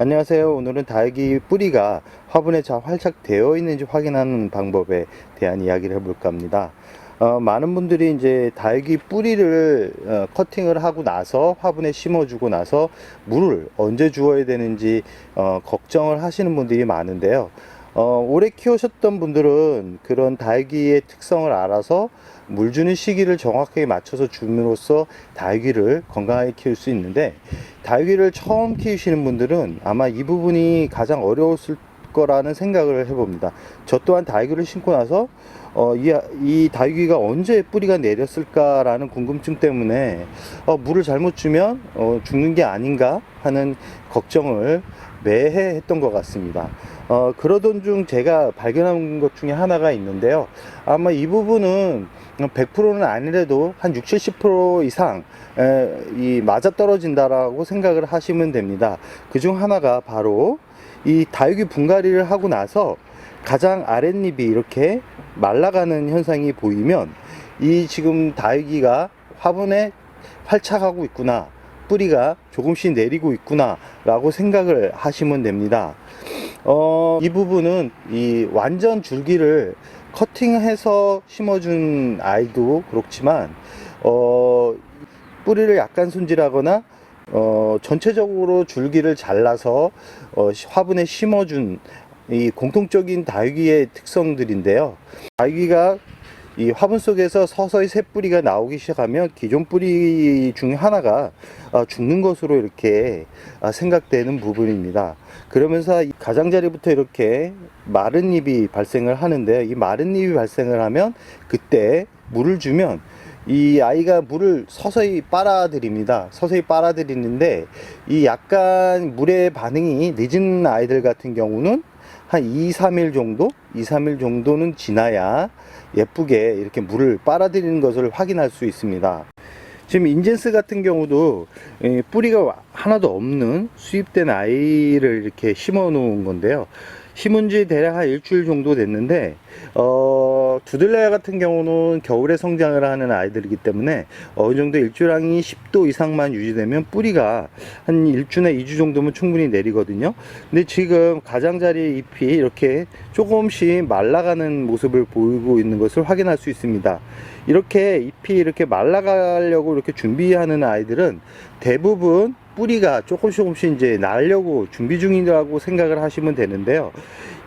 안녕하세요. 오늘은 다육이 뿌리가 화분에 잘 활착되어 있는지 확인하는 방법에 대한 이야기를 해볼까 합니다. 많은 분들이 이제 다육이 뿌리를 커팅을 하고 나서 화분에 심어주고 나서 물을 언제 주어야 되는지 걱정을 하시는 분들이 많은데요. 오래 키우셨던 분들은 그런 다육이의 특성을 알아서 물 주는 시기를 정확하게 맞춰서 줌으로써 다육이를 건강하게 키울 수 있는데, 다육이를 처음 키우시는 분들은 아마 이 부분이 가장 어려웠을 거라는 생각을 해봅니다. 저 또한 다육이를 심고 나서 이 다육이가 언제 뿌리가 내렸을까라는 궁금증 때문에 물을 잘못 주면 죽는 게 아닌가 하는 걱정을 매해 했던 것 같습니다. 그러던 중 제가 발견한 것 중에 하나가 있는데요. 아마 이 부분은 100%는 아니래도 한 60~70% 이상 이 맞아떨어진다라고 생각을 하시면 됩니다. 그 중 하나가 바로 이 다육이 분갈이를 하고 나서 가장 아랫잎이 이렇게 말라가는 현상이 보이면 이 지금 다육이가 화분에 활착하고 있구나, 뿌리가 조금씩 내리고 있구나 라고 생각을 하시면 됩니다. 이 부분은 이 완전 줄기를 커팅해서 심어준 아이도 그렇지만 뿌리를 약간 손질하거나 전체적으로 줄기를 잘라서 화분에 심어준 이 공통적인 다육이의 특성들인데요. 다육이가 이 화분 속에서 서서히 새 뿌리가 나오기 시작하면 기존 뿌리 중 하나가 죽는 것으로 이렇게 생각되는 부분입니다. 그러면서 이 가장자리부터 이렇게 마른 잎이 발생을 하는데, 이 마른 잎이 발생을 하면 그때 물을 주면 이 아이가 물을 서서히 빨아들입니다. 서서히 빨아들이는데, 이 약간 물의 반응이 늦은 아이들 같은 경우는 한 2~3일 정도는 지나야 예쁘게 이렇게 물을 빨아들이는 것을 확인할 수 있습니다. 지금 인젠스 같은 경우도 뿌리가 하나도 없는 수입된 아이를 이렇게 심어 놓은 건데요. 심은 지 대략 한 일주일 정도 됐는데, 두들레아 같은 경우는 겨울에 성장을 하는 아이들이기 때문에 어느 정도 일주량이 10도 이상만 유지되면 뿌리가 한 1주나 2주 정도면 충분히 내리거든요. 근데 지금 가장자리 잎이 이렇게 조금씩 말라가는 모습을 보이고 있는 것을 확인할 수 있습니다. 이렇게 잎이 이렇게 말라가려고 이렇게 준비하는 아이들은 대부분 뿌리가 조금씩 이제 나려고 준비 중이라고 생각을 하시면 되는데요.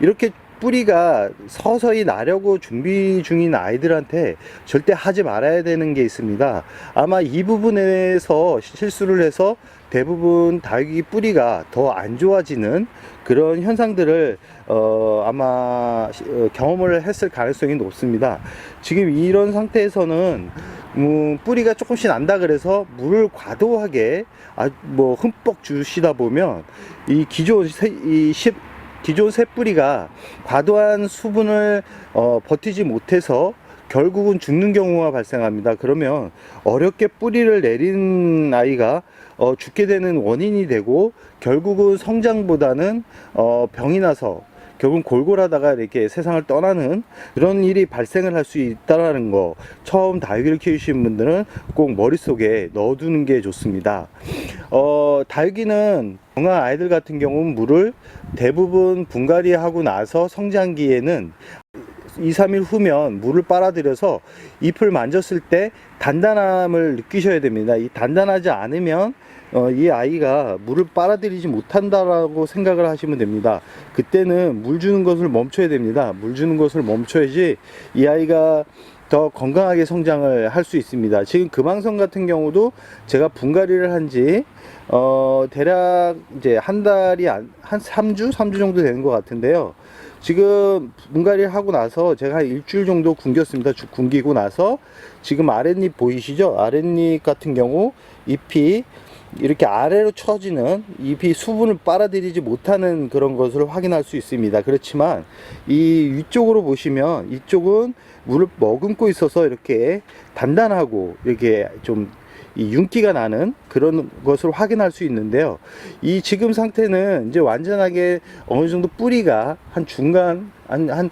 이렇게 뿌리가 서서히 나려고 준비 중인 아이들한테 절대 하지 말아야 되는 게 있습니다. 아마 이 부분에서 실수를 해서 대부분 다육이 뿌리가 더 안 좋아지는 그런 현상들을 아마 경험을 했을 가능성이 높습니다. 지금 이런 상태에서는 뿌리가 조금씩 난다 그래서 물을 과도하게 흠뻑 주시다 보면 이 기존 새 뿌리가 과도한 수분을 버티지 못해서 결국은 죽는 경우가 발생합니다. 그러면 어렵게 뿌리를 내린 아이가 죽게 되는 원인이 되고, 결국은 성장보다는 병이 나서 결국은 골골하다가 이렇게 세상을 떠나는 그런 일이 발생을 할 수 있다는 거, 처음 다육이를 키우시는 분들은 꼭 머릿속에 넣어두는 게 좋습니다. 다육이는 정한 아이들 같은 경우는 물을 대부분 분갈이 하고 나서 성장기에는 2~3일 후면 물을 빨아들여서 잎을 만졌을 때 단단함을 느끼셔야 됩니다. 이 단단하지 않으면 이 아이가 물을 빨아들이지 못한다라고 생각을 하시면 됩니다. 그때는 물 주는 것을 멈춰야 됩니다. 물 주는 것을 멈춰야지 이 아이가 더 건강하게 성장을 할 수 있습니다. 지금 금황성 같은 경우도 제가 분갈이를 한지 대략 이제 한 3주 정도 되는 것 같은데요. 지금 분갈이를 하고 나서 제가 한 일주일 정도 굶겼습니다. 굶기고 나서 지금 아랫잎 보이시죠? 아랫잎 같은 경우 잎이 이렇게 아래로 처지는, 잎이 수분을 빨아들이지 못하는 그런 것을 확인할 수 있습니다. 그렇지만 이 위쪽으로 보시면 이쪽은 물을 머금고 있어서 이렇게 단단하고 이렇게 좀 이 윤기가 나는 그런 것을 확인할 수 있는데요. 이 지금 상태는 이제 완전하게 어느 정도 뿌리가 한 중간, 한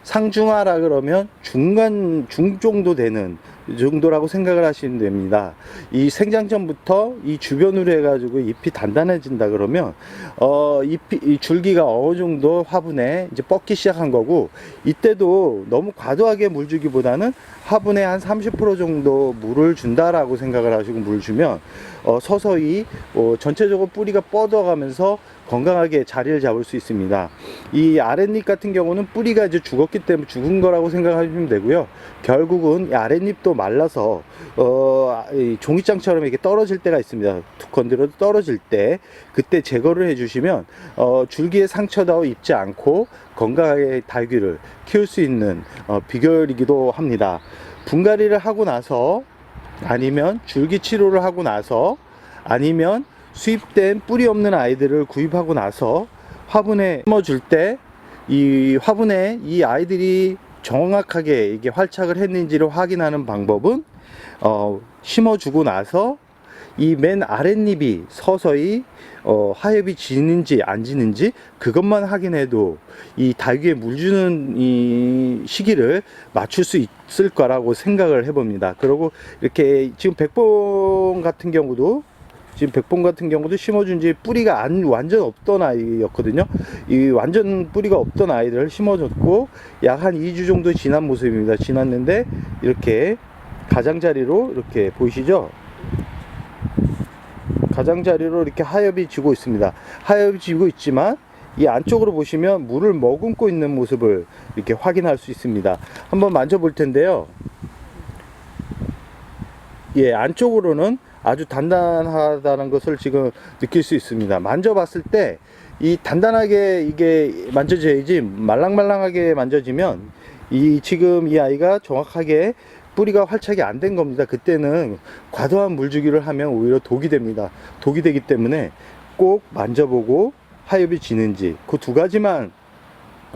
상중하라 그러면 중 정도 되는 정도라고 생각을 하시면 됩니다. 이 생장 전부터 이 주변으로 해가지고 잎이 단단해진다 그러면 이 줄기가 어느 정도 화분에 이제 뻗기 시작한 거고, 이때도 너무 과도하게 물 주기보다는 화분에 한 30% 정도 물을 준다라고 생각을 하시고 물 주면 서서히 전체적으로 뿌리가 뻗어가면서 건강하게 자리를 잡을 수 있습니다. 이 아랫잎 같은 경우는 뿌리가 이제 죽었기 때문에 죽은 거라고 생각하시면 되고요. 결국은 이 아랫잎도 말라서 종이장처럼 이렇게 떨어질 때가 있습니다. 툭 건드려도 떨어질 때, 그때 제거를 해주시면 줄기에 상처도 입지 않고 건강하게 다육이를 키울 수 있는 비결이기도 합니다. 분갈이를 하고 나서, 아니면 줄기 치료를 하고 나서, 아니면 수입된 뿌리 없는 아이들을 구입하고 나서 화분에 심어줄 때, 이 화분에 이 아이들이 정확하게 이게 활착을 했는지를 확인하는 방법은 심어주고 나서 이 맨 아랫잎이 서서히 하엽이 지는지 안 지는지 그것만 확인해도 이 다육이에 물 주는 이 시기를 맞출 수 있을 거라고 생각을 해봅니다. 그리고 이렇게 지금 백봉 같은 경우도 심어준 지 뿌리가 완전 없던 아이였거든요. 이 완전 뿌리가 없던 아이들을 심어줬고 약 한 2주 정도 지난 모습입니다. 지났는데 이렇게 가장자리로, 이렇게 보이시죠? 가장자리로 이렇게 하엽이 지고 있습니다. 하엽이 지고 있지만 이 안쪽으로 보시면 물을 머금고 있는 모습을 이렇게 확인할 수 있습니다. 한번 만져볼 텐데요. 예, 안쪽으로는 아주 단단하다는 것을 지금 느낄 수 있습니다. 만져봤을 때 이 단단하게 이게 만져져야지, 말랑말랑하게 만져지면 지금 이 아이가 정확하게 뿌리가 활착이 안 된 겁니다. 그때는 과도한 물주기를 하면 오히려 독이 됩니다. 독이 되기 때문에 꼭 만져보고 하엽이 지는지 그 두 가지만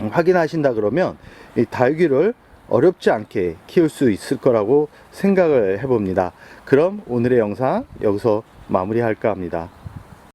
확인하신다 그러면 이 다육이를 어렵지 않게 키울 수 있을 거라고 생각을 해봅니다. 그럼 오늘의 영상 여기서 마무리할까 합니다.